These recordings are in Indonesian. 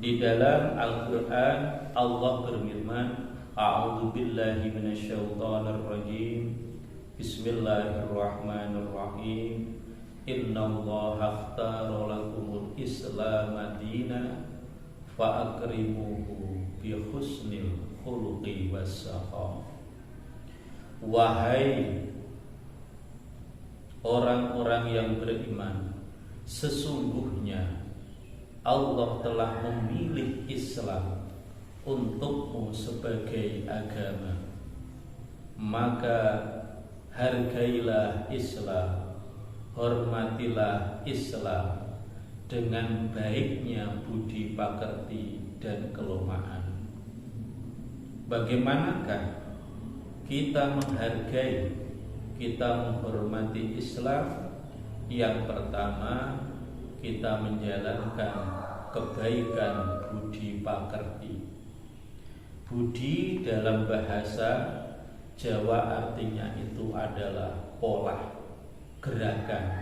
Di dalam Al-Quran Allah berfirman, A'udzu billahi minasyaitonir rajim. Bismillahirrahmanirrahim. Innallaha akhtara lakumul Islam dinan fa akrimuhu bi husnil khuluqi wassaqam. Wahai orang-orang yang beriman, sesungguhnya Allah telah memilih Islam untukmu sebagai agama, maka hargailah Islam, hormatilah Islam dengan baiknya budi pakerti dan kelemahan. Bagaimanakah kita menghargai, kita menghormati Islam? Yang pertama, kita menjalankan kebaikan budi pakerti. Budi dalam bahasa Jawa artinya itu adalah pola, gerakan.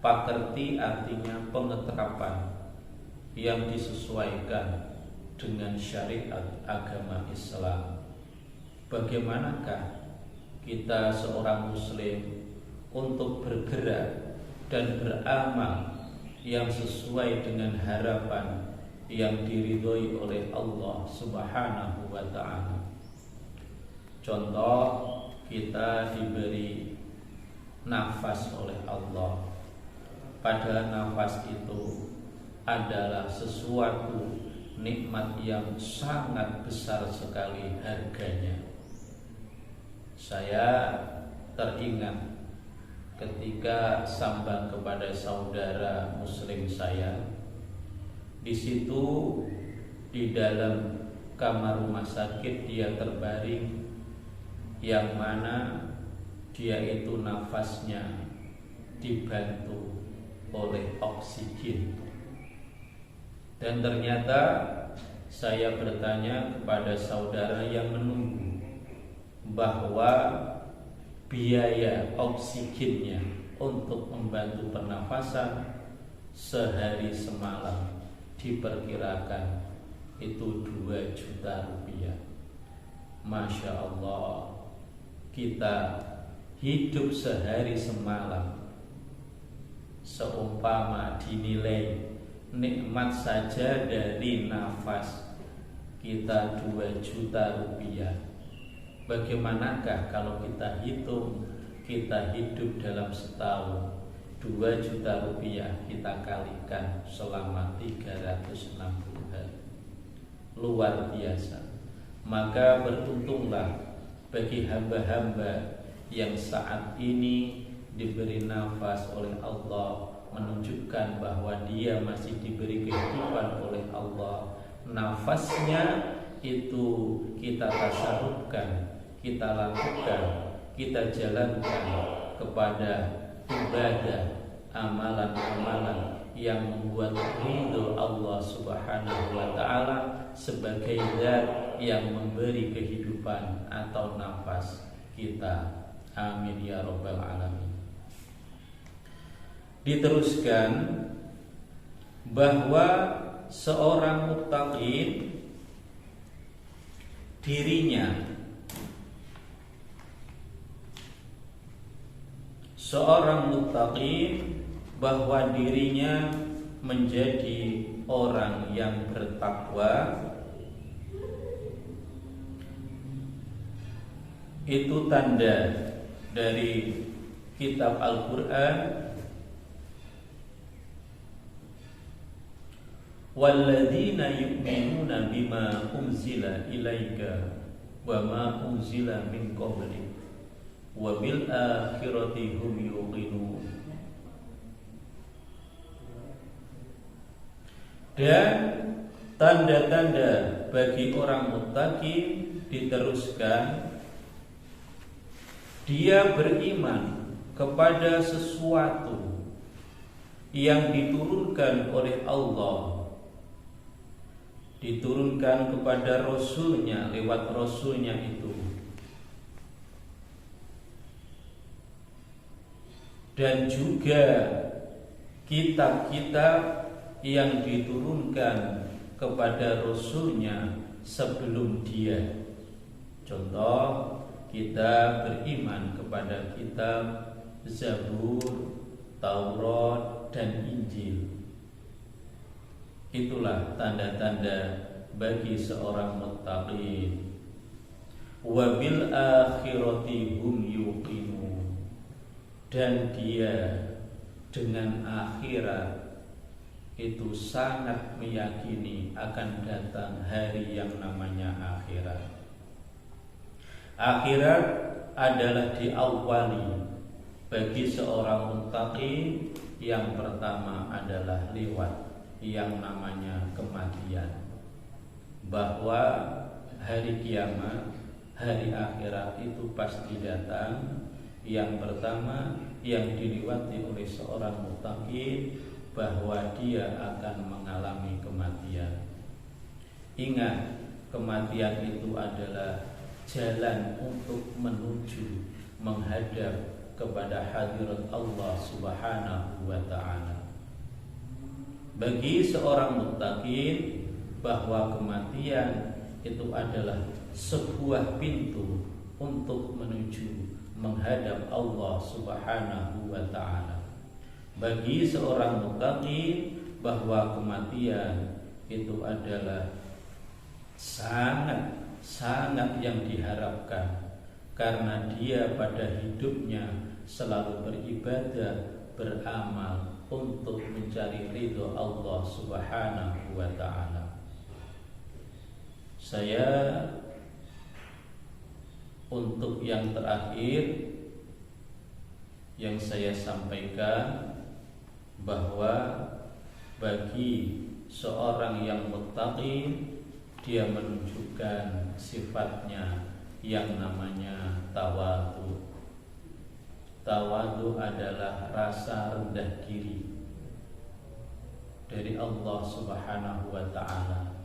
Pakerti artinya pengeterapan yang disesuaikan dengan syariat agama Islam. Bagaimanakah kita seorang muslim untuk bergerak dan beramal yang sesuai dengan harapan yang diridhoi oleh Allah Subhanahu wa ta'ala. Contoh, kita diberi nafas oleh Allah. Pada nafas itu adalah sesuatu nikmat yang sangat besar sekali harganya. Saya teringat ketika sambang kepada saudara muslim saya. Di situ di dalam kamar rumah sakit dia terbaring, yang mana dia itu nafasnya dibantu oleh oksigen. Dan ternyata saya bertanya kepada saudara yang menunggu bahwa biaya oksigennya untuk membantu pernafasan sehari semalam diperkirakan itu 2 juta rupiah. Masya Allah, kita hidup sehari semalam seumpama dinilai nikmat saja dari nafas kita 2 juta rupiah. Bagaimanakah kalau kita hitung, kita hidup dalam setahun 2 juta rupiah kita kalikan selama 360 hari. Luar biasa. Maka beruntunglah bagi hamba-hamba yang saat ini diberi nafas oleh Allah, menunjukkan bahwa dia masih diberi kehidupan oleh Allah. Nafasnya itu kita tasarrufkan, kita lakukan, kita jalankan kepada ibadah, amalan-amalan yang membuat ridho Allah Subhanahu wa ta'ala sebagai zat yang memberi kehidupan atau nafas kita. Amin ya rabbal alamin. Diteruskan bahwa seorang muttaqin dirinya, seorang muttaqin bahwa dirinya menjadi orang yang bertakwa, itu tanda dari kitab Al-Quran. Walladzina yu'minuna bima unzila ilaika wa ma unzila min qablik wa bil akhirati hum yuqinun. Dan tanda-tanda bagi orang muttaqi diteruskan, dia beriman kepada sesuatu yang diturunkan oleh Allah, diturunkan kepada Rasulnya lewat Rasulnya itu, dan juga kitab-kitab yang diturunkan kepada Rasulnya sebelum dia. Contoh, kita beriman kepada kitab Zabur, Taurat, dan Injil. Itulah tanda-tanda bagi seorang muttaqin. Wa bil akhirati hum yuqinun, dan dia dengan akhirat itu sangat meyakini akan datang hari yang namanya akhirat. Akhirat adalah diawali bagi seorang muttaqin. Yang pertama adalah lewat yang namanya kematian, bahwa hari kiamat, hari akhirat itu pasti datang. Yang pertama yang dilewati oleh seorang muttaqin, bahwa dia akan mengalami kematian. Ingat, kematian itu adalah jalan untuk menuju menghadap kepada hadirat Allah Subhanahu wa ta'ala. Bagi seorang muttaqin, bahwa kematian itu adalah sebuah pintu untuk menuju menghadap Allah Subhanahu wa ta'ala. Bagi seorang muttaqin, bahwa kematian itu adalah sangat yang diharapkan, karena dia pada hidupnya selalu beribadah, beramal untuk mencari ridho Allah Subhanahu wa ta'ala. Saya untuk yang terakhir yang saya sampaikan, bahwa bagi seorang yang muttaqin, dia menunjukkan sifatnya yang namanya tawadhu. Tawadhu adalah rasa rendah diri dari Allah Subhanahu wa ta'ala,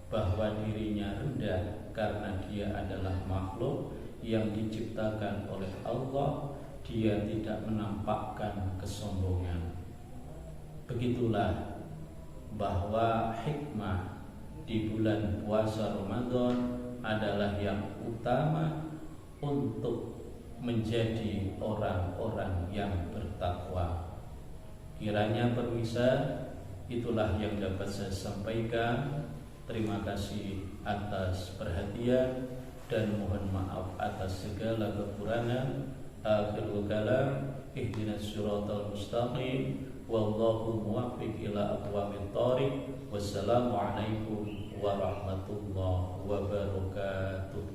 bahwa dirinya rendah karena dia adalah makhluk yang diciptakan oleh Allah. Dia tidak menampakkan kesombongan. Begitulah bahwa hikmah di bulan puasa Ramadan adalah yang utama untuk menjadi orang-orang yang bertakwa. Kiranya permisa, itulah yang dapat saya sampaikan. Terima kasih atas perhatian dan mohon maaf atas segala kekurangan. Akhirul kalam, ihdinas siratal mustaqim, wallahu muwaffiq ila aqwamit thoriq. Wassalamualaikum warahmatullahi wabarakatuh.